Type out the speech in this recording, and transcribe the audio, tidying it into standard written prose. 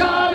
4